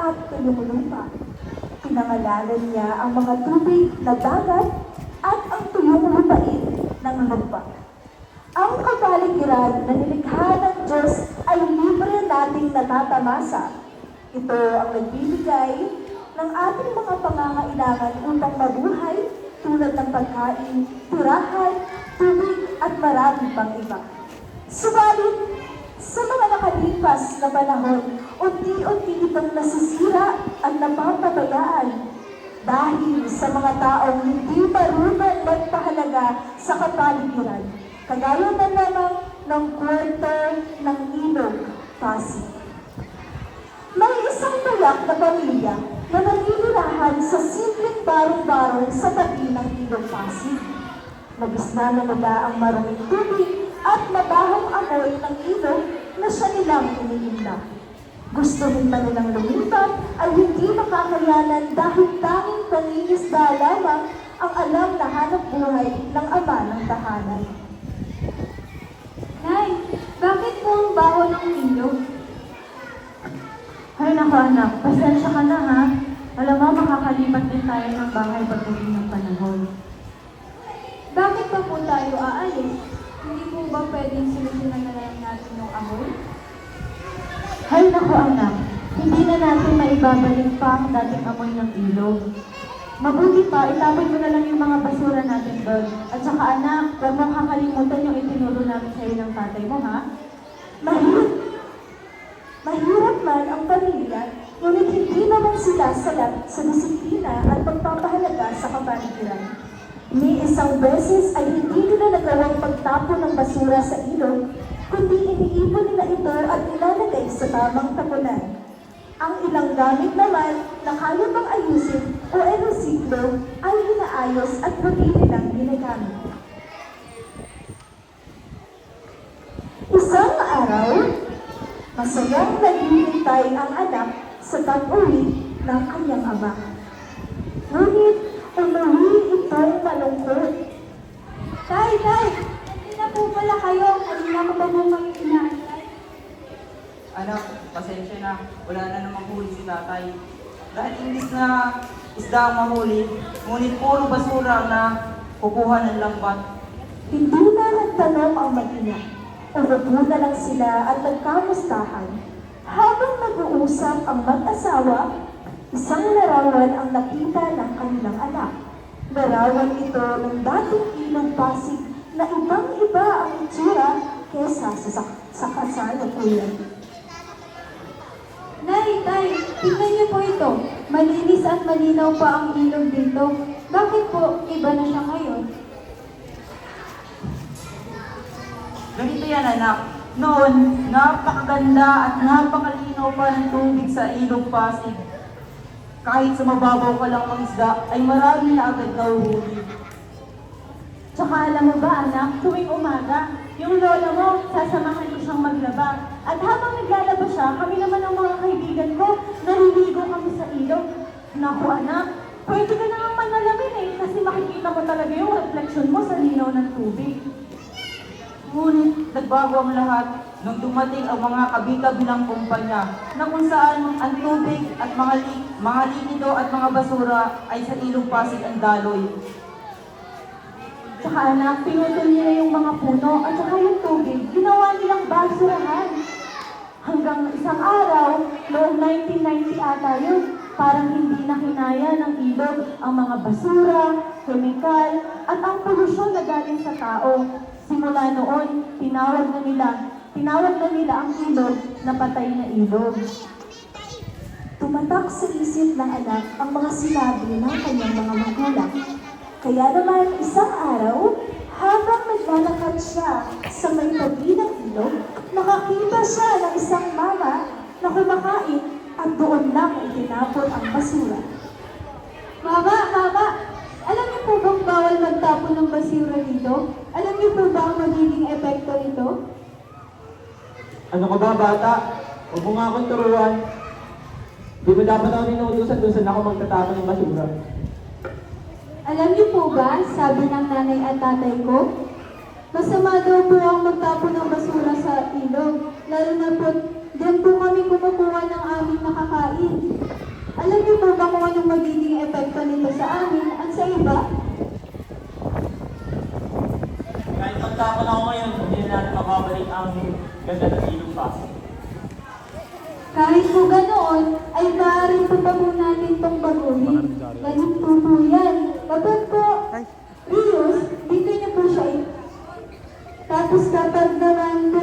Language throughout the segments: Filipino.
at tuyong lupa. Pinangalanan niya ang mga tubig na dagat at ang tuyong lupain ng lupa. Ang kapaligiran na nilikha ng Diyos ay libre nating natatamasa. Ito ang nagbibigay ng ating mga pangangailangan upang mabuhay tulad ng pagkain, tirahan, tubig at marami pang iba. Subalit, sa mga nakalipas na panahon, unti-unti itong nasisira at napapabayaan dahil sa mga taong hindi marunong magpahalaga sa kapaligiran, kagaya na lamang ng kwarto ng Ilog, Pasig. May isang tayak na pamilya na naninirahan sa simpleng barong-barong sa tabi ng Ilog, Pasig. Nabisnanan nila ang maruming tubig at mabahong amoy ng ilog na siya nilang iniinda. Gusto rin ba nilang lumipat ay hindi makakayanan dahil tanging pangingisda lamang ang alam na hanap buhay ng ama ng tahanan. Nay, bakit po ang baho ng ilog? Ay naku anak, pasensya ka na ha. Alam mo, makakalipat din tayo ng bahay pagdating ng panahon. Bakit pa po tayo aalis? Hindi po ba pwedeng solusyonan na lang natin yung amoy? Ay naku anak, hindi na natin maibabalik pa ang dating amoy ng ilog. Mabuti pa, itapon mo na lang yung mga basura natin doon. At saka anak, huwag mong kakalimutan yung itinuro namin sa'yo ng tatay mo ha. Mahirap man ang pamilya, ngunit hindi naman sila salat sa disiplina at pagpapahalaga sa kapaligiran. Ni isang beses ay hindi nila nagawang pagtapon ng basura sa ilog, kundi iniipon nila ito at ilalagay sa tamang tapunan. Ang ilang gamit naman na kaya pang ayusin o erosiklo ay inaayos at muli nilang ginagamit. Isang araw, masayang naghihintay ang anak sa pag-uwi ng kanyang ama. Ngunit umuwi itong malungkot. Tay! Hindi na po pala kayo. Kanina ko pa po kami inaantay. Anak, pasensya na. Wala na namang huli si tatay. Dahil imbis na isda ang mahuli, ngunit puro basura na kukuha ng lambat. Hindi na nagtanong ang mag-ina. Umupo na lang sila at nagkamustahan. Habang nag-uusap ang mag-asawa, isang larawan ang nakita ng kanilang anak. Larawan ito ng dating Ilog Pasig na ibang-iba ang itsura kesa sa kasalukuyan. Nay, tingnan niyo po ito. Malinis at malinaw pa ang ilog dito. Bakit po iba na siya ngayon? Ganito yan anak. Noon, napakaganda at napakalinaw pa ng tubig sa Ilog Pasig. Kahit sa mababaw ka lang ng isda, ay marami na agad nahuhuli. Tsaka alam mo ba anak, tuwing umaga, yung lola mo, sasamahan ko siyang maglaba. At habang naglalaba siya, kami naman ang mga kaibigan ko, naliligo kami sa ilog. Naku anak, pwede ka nang manalamin eh, kasi makikita mo talaga yung refleksyon mo sa linaw ng tubig. Ngunit nagbago ang lahat nung dumating ang mga kabi-kabilang kumpanya na kung saan ang tubig at mga likido at mga basura ay sa Ilog Pasig ang daloy. Tsaka anak, pinutol nila yung mga puno at saka yung tubig, ginawa nilang basurahan. Hanggang isang araw, noong 1990 ata yun, parang hindi na kinaya ng ilog ang mga basura, kemikal, at ang polusyon na galing sa tao. Simula noon, tinawag na nila ang ilog na patay na ilog. Tumatak sa isip ng anak ang mga sinabi ng kanyang mga magulang. Kaya naman isang araw, habang naglalakad siya sa may tabi ng ilog, nakakita siya ng isang mama na kumakain at doon lang itinapon ang basura. Mama! Alam niyo po bang bawal magtapon ng basura dito? Alam niyo po ba ang magiging epekto nito? Ano ka ba, bata? Huwag mo nga akong turuan. Di ba dapat ako inuutusan doon saan ako magtatapon ng basura? Alam niyo po ba, sabi ng nanay at tatay ko, masama daw po ang magtapon ng basura sa ilog, lalo na po, diyan po kami kumukuha ng aming nakakain. Alam niyo po ba kung anong magiging epekto nito sa amin at sa iba? Kahit magtapon ako ngayon, hindi na natin mababalik ang ganda ng ilong Pasig. Kahit po ganoon, ay maaari po pa po natin itong baguhin. Ganun po yan. Kapag po, Rios, dito niyo po siya tapos kapag naman po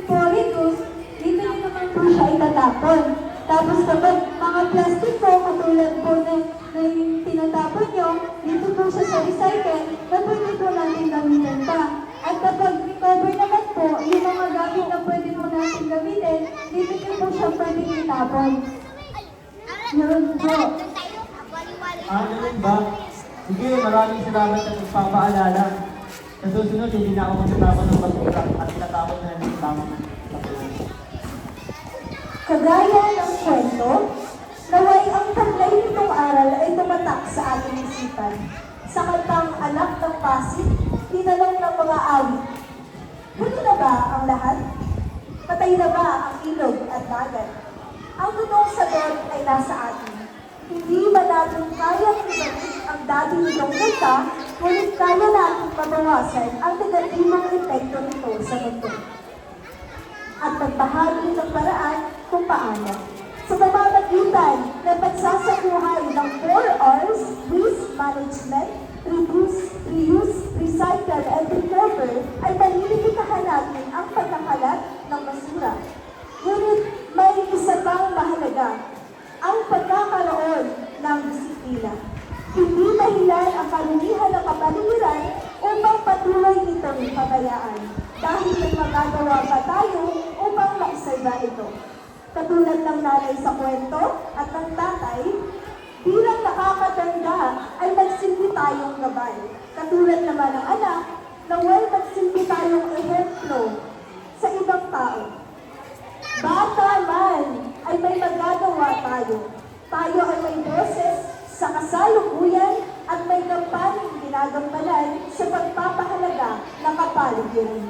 Rios, dito niyo naman po siya itatapon. Tapos kapag mga plastic po, katulad po na yung tinatapon nyo, dito po siya sa recycle, na pwede po natin gamitin pa. At kapag recover naman po, yung mga gamit na pwede po natin gamitin, dito niyo po siya pwede itapon. Yun po. Ganun ba? Sige, maraming salamat sa pagpapaalala. Sa susunod, hindi na ako magtatapon ng basura at itatapon na ng tamang basura. Kagaya ng kwento, naway ang taglay nitong aral ay tumatak sa ating isipan. Sa kantang Anak ng Pasig, tinanong ng mga awit, huli na ba ang lahat? Patay na ba ang ilog at dagat? Ang totoong sagot ay nasa atin. Hindi ba natin kayang ibalik ang dati nitong kanta, ngunit kaya natin mabawasan ang negatibong epekto nito sa mundo. At magbahagi ng paraan kung paano. Sa pamamagitan ng pagsasabuhay ng 4 R's, risk management, reduce, reuse, recycle, and recover, ay panilimitahan natin ang pagkakalat ng basura. Ngunit may isa pang mahalaga, ang pagkakaroon ng disiplina. Hindi dahilan ang karumihan ng kapaligiran upang patuloy itong pabayaan. Dahil may magagawa pa tayo upang maisalba ito. Katulad ng nanay sa kwento at ng tatay, bilang nakakatanda ay nagsilbi tayong gabay. Katulad naman ng anak, naway nagsilbi tayong ehemplo sa ibang tao. Bata man ay may magagawa tayo. Tayo ay may boses sa kasalukuyan at may kampaning ginagampanan sa pagpapahalaga ng kapaligiran.